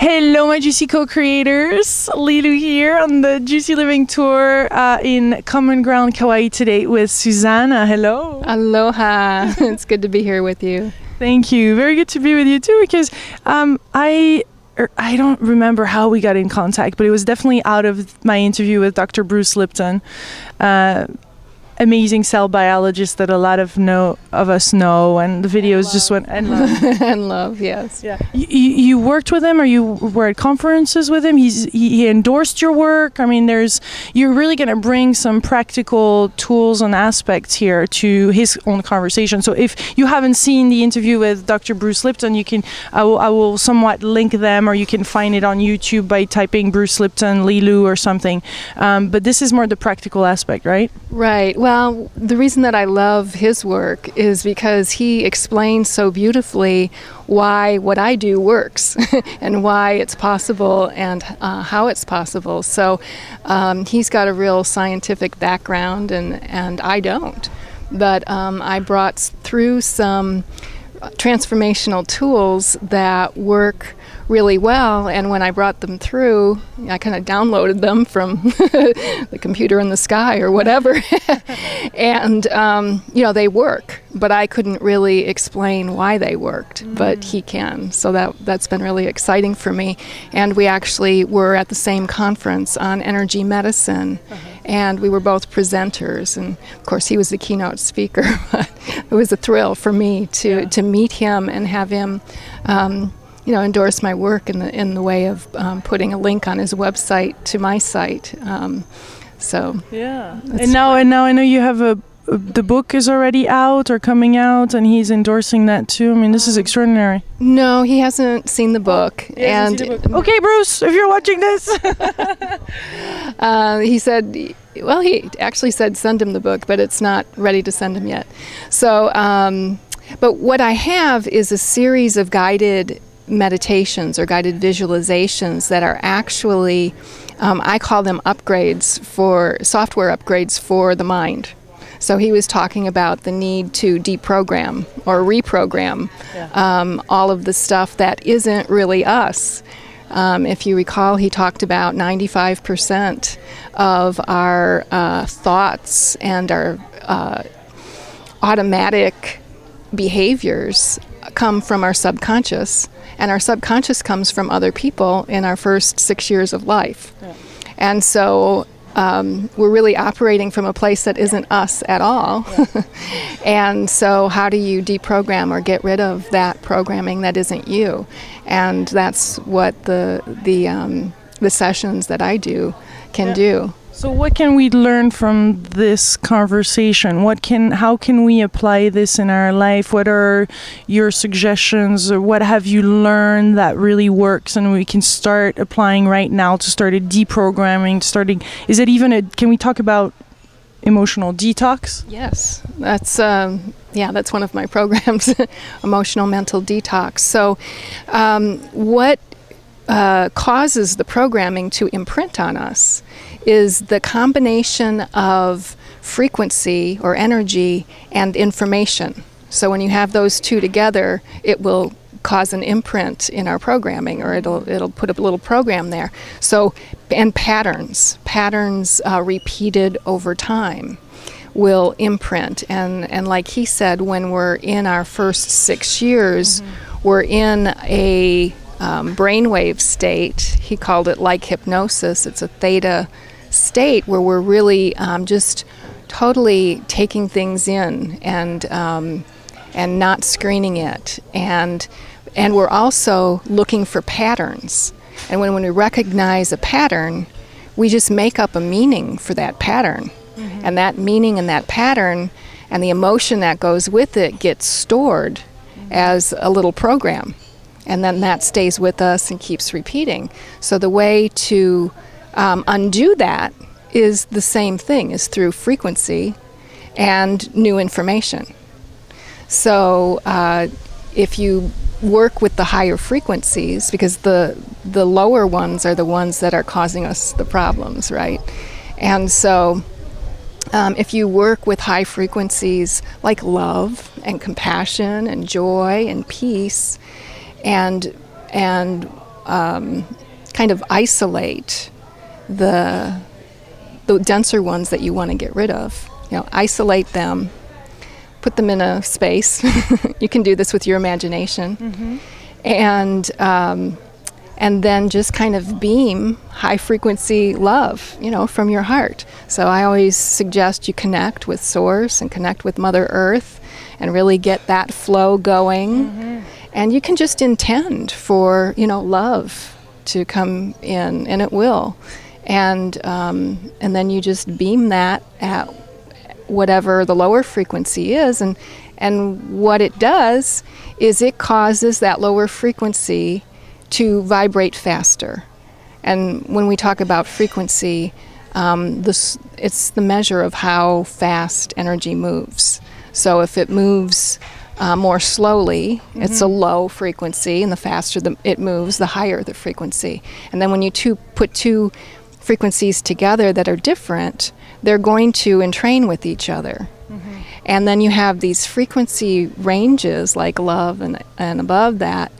Hello, my Juicy co-creators. Lilou here on the Juicy Living Tour in Common Ground, Kauai today with Suzanna. Hello. Aloha. It's good to be here with you. Thank you. Very good to be with you too, because I don't remember how we got in contact, but it was definitely out of my interview with Dr. Bruce Lipton, amazing cell biologist that a lot of us know, and the videos just went and love. And love, yes. Yeah. You worked with him, or you were at conferences with him? He endorsed your work. I mean, you're really going to bring some practical tools and aspects here to his own conversation. So if you haven't seen the interview with Dr. Bruce Lipton, I will somewhat link them, or you can find it on YouTube by typing Bruce Lipton, Lilou, or something. But this is more the practical aspect, right? Right. Well, the reason that I love his work is because he explains so beautifully why what I do works and why it's possible and how it's possible. So he's got a real scientific background and I don't. But I brought through some transformational tools that work really well, and when I brought them through, I kind of downloaded them from the computer in the sky or whatever, and they work, but I couldn't really explain why they worked, but he can, so that's been really exciting for me. And we actually were at the same conference on energy medicine, and we were both presenters, and of course he was the keynote speaker, but it was a thrill for me to meet him and have him endorse my work in the way of putting a link on his website to my site. And now I know you have the book is already out or coming out, and he's endorsing that too. I mean, this is extraordinary. No, he hasn't seen the book. Okay, Bruce, if you're watching this. He said, well, he actually said send him the book, but it's not ready to send him yet. So, but what I have is a series of guided meditations or guided visualizations that are actually, I call them software upgrades for the mind. So he was talking about the need to deprogram or reprogram all of the stuff that isn't really us. If you recall, he talked about 95% of our thoughts and our automatic behaviors come from our subconscious, and our subconscious comes from other people in our first 6 years of life. And so we're really operating from a place that isn't us at all. And so how do you deprogram or get rid of that programming that isn't you? And that's what the sessions that I do can do. So what can we learn from this conversation? How can we apply this in our life? What are your suggestions, or what have you learned that really works and we can start applying right now to start a deprogramming, can we talk about emotional detox? Yes, that's one of my programs, emotional mental detox. So what causes the programming to imprint on us is the combination of frequency or energy and information. So when you have those two together, it will cause an imprint in our programming, or it'll put a little program there. So, and patterns repeated over time will imprint. And like he said, when we're in our first 6 years, we're in a brainwave state. He called it like hypnosis. It's a theta state where we're really just totally taking things in and not screening it, and we're also looking for patterns. And when we recognize a pattern, we just make up a meaning for that pattern, and that meaning and that pattern and the emotion that goes with it gets stored as a little program. And then that stays with us and keeps repeating. So the way to undo that is the same thing, is through frequency and new information. So if you work with the higher frequencies, because the lower ones are the ones that are causing us the problems, right? And so if you work with high frequencies like love and compassion and joy and peace and kind of isolate the denser ones that you want to get rid of. Isolate them, put them in a space. You can do this with your imagination. Mm-hmm. And then just kind of beam high frequency love, from your heart. So I always suggest you connect with Source and connect with Mother Earth and really get that flow going. Mm-hmm. And you can just intend for, love to come in, and it will. And then you just beam that at whatever the lower frequency is. And what it does is it causes that lower frequency to vibrate faster. And when we talk about frequency, it's the measure of how fast energy moves. So if it moves more slowly, mm-hmm. it's a low frequency, and the faster it moves, the higher the frequency. And then when you put two frequencies together that are different, they're going to entrain with each other. Mm-hmm. And then you have these frequency ranges like love and above that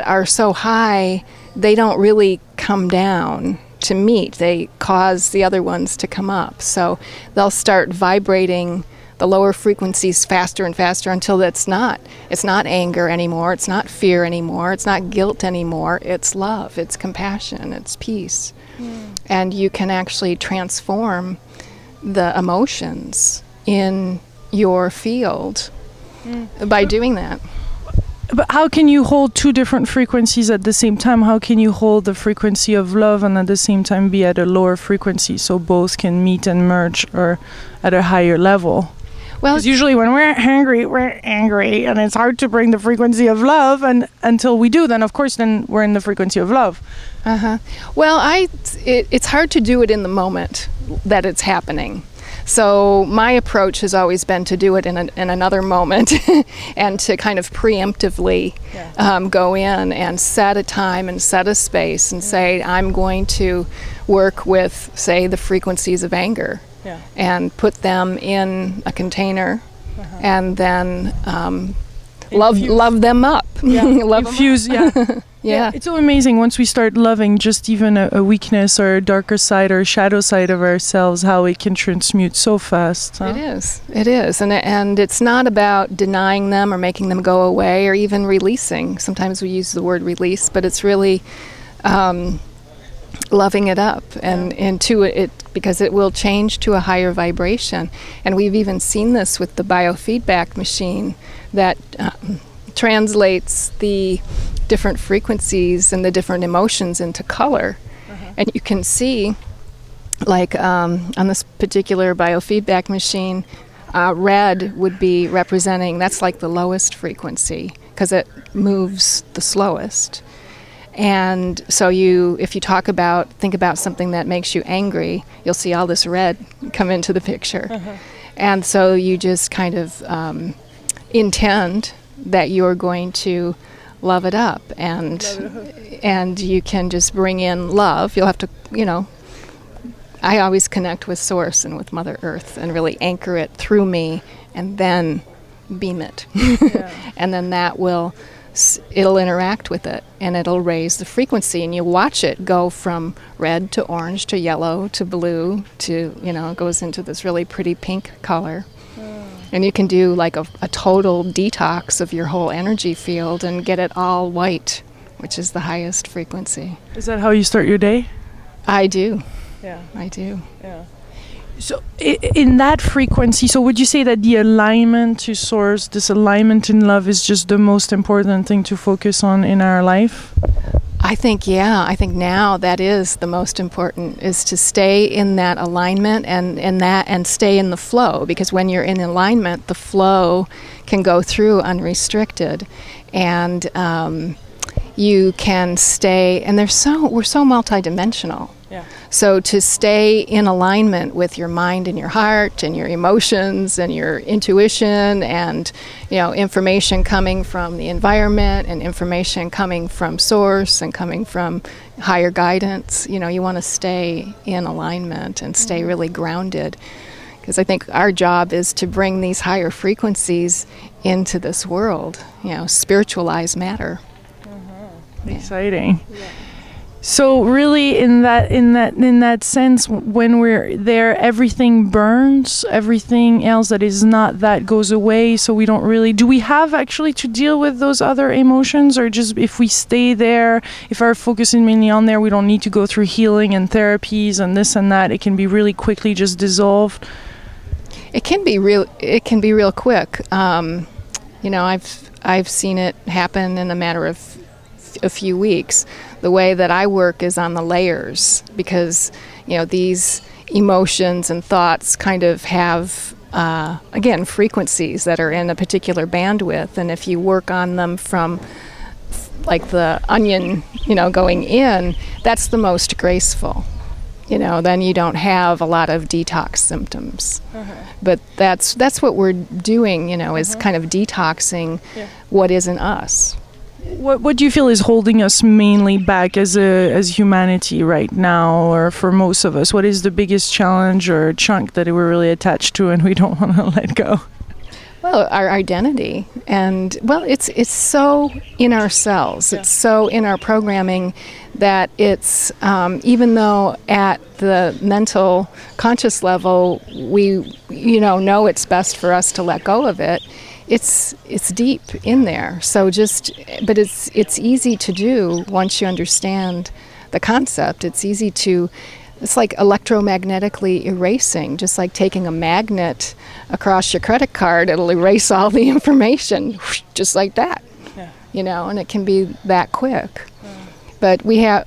are so high, they don't really come down to meet. They cause the other ones to come up. So they'll start vibrating the lower frequencies faster and faster until it's not anger anymore, it's not fear anymore, it's not guilt anymore, it's love, it's compassion, it's peace. Mm. And you can actually transform the emotions in your field by doing that. But how can you hold two different frequencies at the same time? How can you hold the frequency of love and at the same time be at a lower frequency so both can meet and merge or at a higher level? Well, because usually when we're angry, and it's hard to bring the frequency of love, and until we do, then of course then we're in the frequency of love. Uh-huh. Well, it's hard to do it in the moment that it's happening. So my approach has always been to do it in another moment and to kind of preemptively go in and set a time and set a space and say, I'm going to work with, say, the frequencies of anger and put them in a container and then love them up. Yeah. Infuse, Yeah, it's so amazing once we start loving just even a weakness or a darker side or a shadow side of ourselves, how it can transmute so fast. Huh? It is. And it's not about denying them or making them go away or even releasing. Sometimes we use the word release, but it's really loving it up and into it, because it will change to a higher vibration. And we've even seen this with the biofeedback machine that translates the different frequencies and the different emotions into color. And you can see, like on this particular biofeedback machine, red would be representing, that's like the lowest frequency because it moves the slowest. And so if you think about something that makes you angry, you'll see all this red come into the picture. And so you just kind of intend that you're going to love it up, and you can just bring in love. You'll have to, I always connect with Source and with Mother Earth and really anchor it through me and then beam it. And then it'll interact with it and it'll raise the frequency, and you watch it go from red to orange to yellow to blue to, it goes into this really pretty pink color. And you can do like a total detox of your whole energy field and get it all white, which is the highest frequency. Is that how you start your day? I do. Yeah. I do. Yeah. So in that frequency, so would you say that the alignment to Source, this alignment in love, is just the most important thing to focus on in our life? I think now that is the most important, is to stay in that alignment and stay in the flow, because when you're in alignment, the flow can go through unrestricted, and you can stay, and we're so multidimensional. So to stay in alignment with your mind and your heart and your emotions and your intuition and information coming from the environment and information coming from Source and coming from higher guidance, you want to stay in alignment and stay really grounded, because I think our job is to bring these higher frequencies into this world, spiritualize matter. Exciting. Yeah. So really, in that sense, when we're there, everything burns. Everything else that is not that goes away. So we don't really. Do we have actually to deal with those other emotions, or just if we stay there, if our focus is mainly on there, we don't need to go through healing and therapies and this and that. It can be really quickly just dissolved. It can be real. It can be real quick. I've seen it happen in a matter of a few weeks. The way that I work is on the layers, because these emotions and thoughts kind of have again frequencies that are in a particular bandwidth, and if you work on them from like the onion going in, that's the most graceful. Then you don't have a lot of detox symptoms. But that's what we're doing, is kind of detoxing what isn't us. What do you feel is holding us mainly back as humanity right now, or for most of us? What is the biggest challenge or chunk that we're really attached to and we don't want to let go? Well, our identity, and it's so in our cells. It's so in our programming that it's even though at the mental conscious level we know it's best for us to let go of it. It's deep in there. So but it's easy to do once you understand the concept. It's like electromagnetically erasing, just like taking a magnet across your credit card. It'll erase all the information, just like that. Yeah. And it can be that quick. But I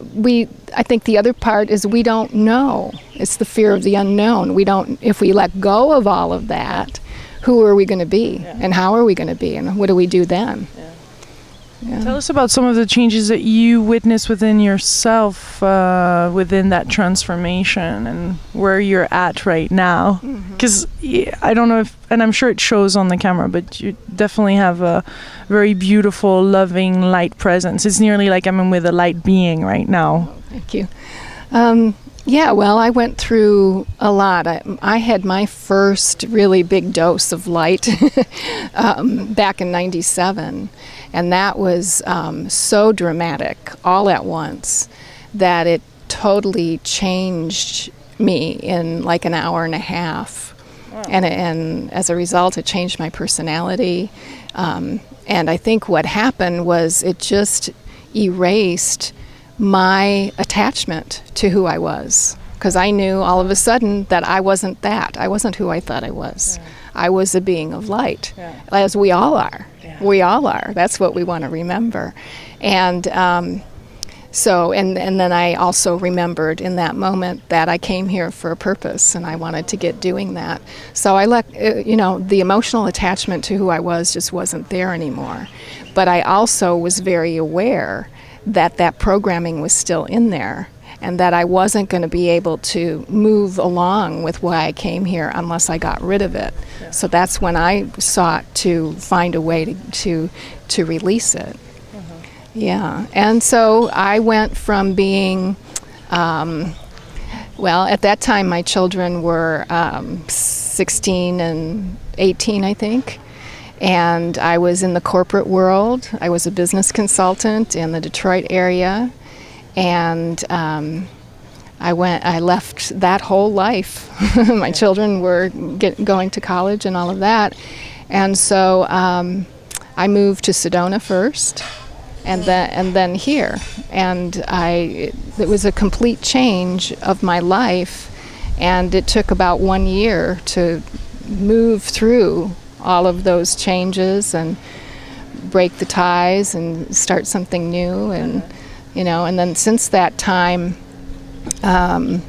think the other part is we don't know. It's the fear of the unknown. If we let go of all of that, who are we going to be, and how are we going to be, and what do we do then? Yeah. Tell us about some of the changes that you witnessed within yourself, within that transformation, and where you're at right now. Because I don't know and I'm sure it shows on the camera, but you definitely have a very beautiful, loving, light presence. It's nearly like I'm with a light being right now. Oh, thank you. I went through a lot. I had my first really big dose of light back in '97, and that was so dramatic all at once that it totally changed me in like an hour and a half. Wow. And as a result, it changed my personality. And I think what happened was it just erased my attachment to who I was, because I knew all of a sudden that I wasn't that. I wasn't who I thought I was. Yeah. I was a being of light, as we all are. Yeah. We all are. That's what we want to remember. And and then I also remembered in that moment that I came here for a purpose, and I wanted to get doing that. So I let the emotional attachment to who I was just wasn't there anymore. But I also was very aware that programming was still in there, and that I wasn't going to be able to move along with why I came here unless I got rid of it. Yeah. So that's when I sought to find a way to release it. Yeah, and so I went from being, at that time my children were 16 and 18, I think. And I was in the corporate world. I was a business consultant in the Detroit area, and I left that whole life. My children were going to college and all of that, and so I moved to Sedona first, and then here, and it was a complete change of my life, and it took about 1 year to move through all of those changes and break the ties and start something new, and and then since that time, I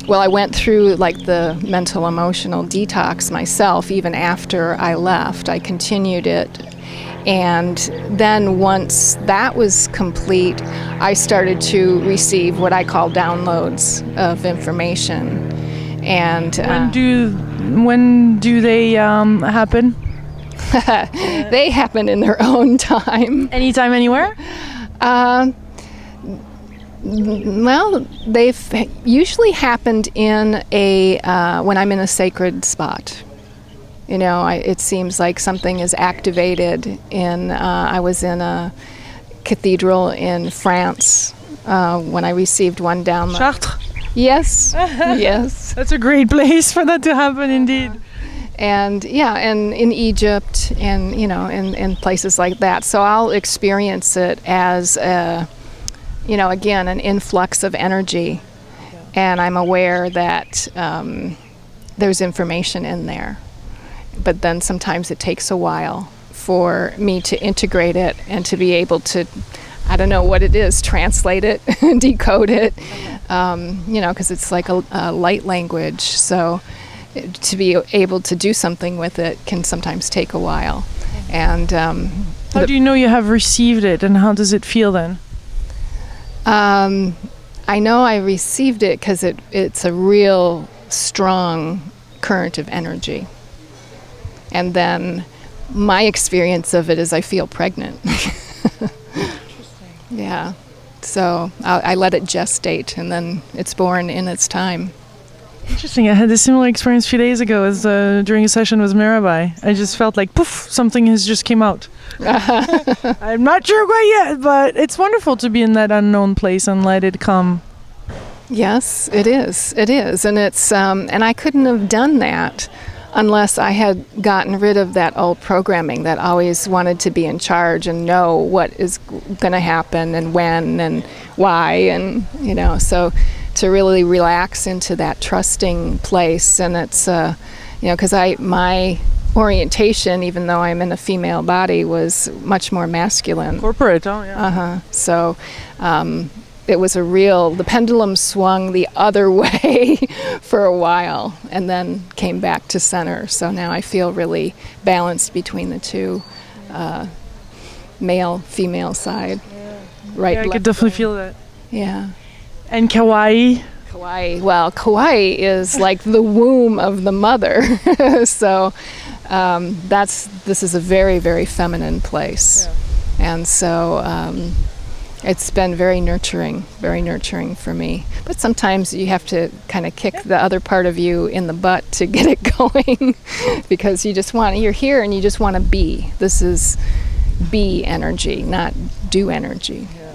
went through like the mental emotional detox myself. Even after I left, I continued it, and then once that was complete, I started to receive what I call downloads of information. And when do they happen? They happen in their own time. Anytime, anywhere? They've usually happened in when I'm in a sacred spot. It seems like something is activated I was in cathedral in France when I received one down. Chartres. Yes, yes. That's a great place for that to happen, indeed. And yeah, and in Egypt, and you know, in places like that. So I'll experience it as a, you know, again, an influx of energy, and I'm aware that there's information in there. But then sometimes it takes a while for me to integrate it and to be able to, I don't know what it is, translate it, decode it, you know, because it's like a light language. So to be able to do something with it can sometimes take a while. And how do you know you have received it, and how does it feel then? I know I received it because it's a real strong current of energy. And then my experience of it is I feel pregnant. Yeah. So I let it gestate, and then it's born in its time. Interesting. I had a similar experience a few days ago as during a session with Mirabai. I just felt like, poof, something has just came out. I'm not sure quite yet, but it's wonderful to be in that unknown place and let it come. Yes, it is. It is. And it's and I couldn't have done that unless I had gotten rid of that old programming that always wanted to be in charge and know what is going to happen and when and why, and you know, so to really relax into that trusting place. And it's you know, because my orientation, even though I'm in a female body, was much more masculine. Corporate, oh yeah. So it was the pendulum swung the other way for a while and then came back to center. So now I feel really balanced between the two, male, female side. Yeah. Right. Yeah, I could definitely feel that. Yeah. And Kauai? Kauai. Well, Kauai is like the womb of the mother. So this is a very, very feminine place. Yeah. And so it's been very nurturing for me. But sometimes you have to kind of kick the other part of you in the butt to get it going because you're here and you just want to be. This is be energy, not do energy. Yeah.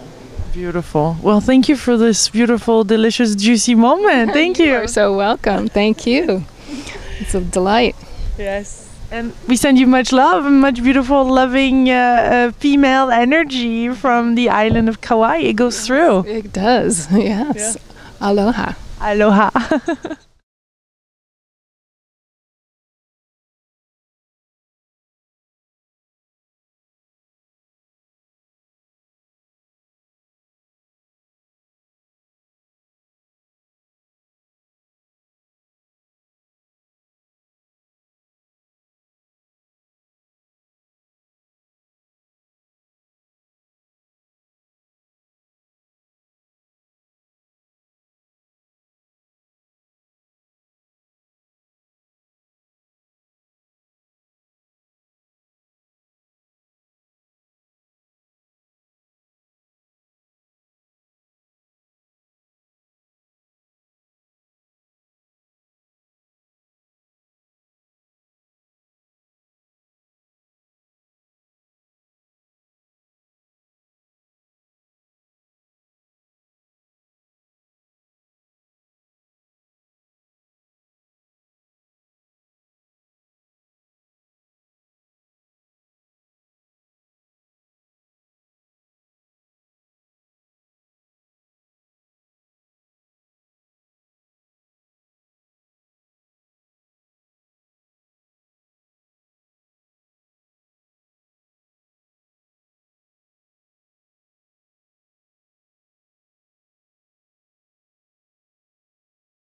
Beautiful. Well, thank you for this beautiful, delicious, juicy moment. Thank you. You're so welcome. Thank you. It's a delight. Yes. And we send you much love and much beautiful, loving female energy from the island of Kauai. It goes through. It does, yes. Yeah. Aloha. Aloha.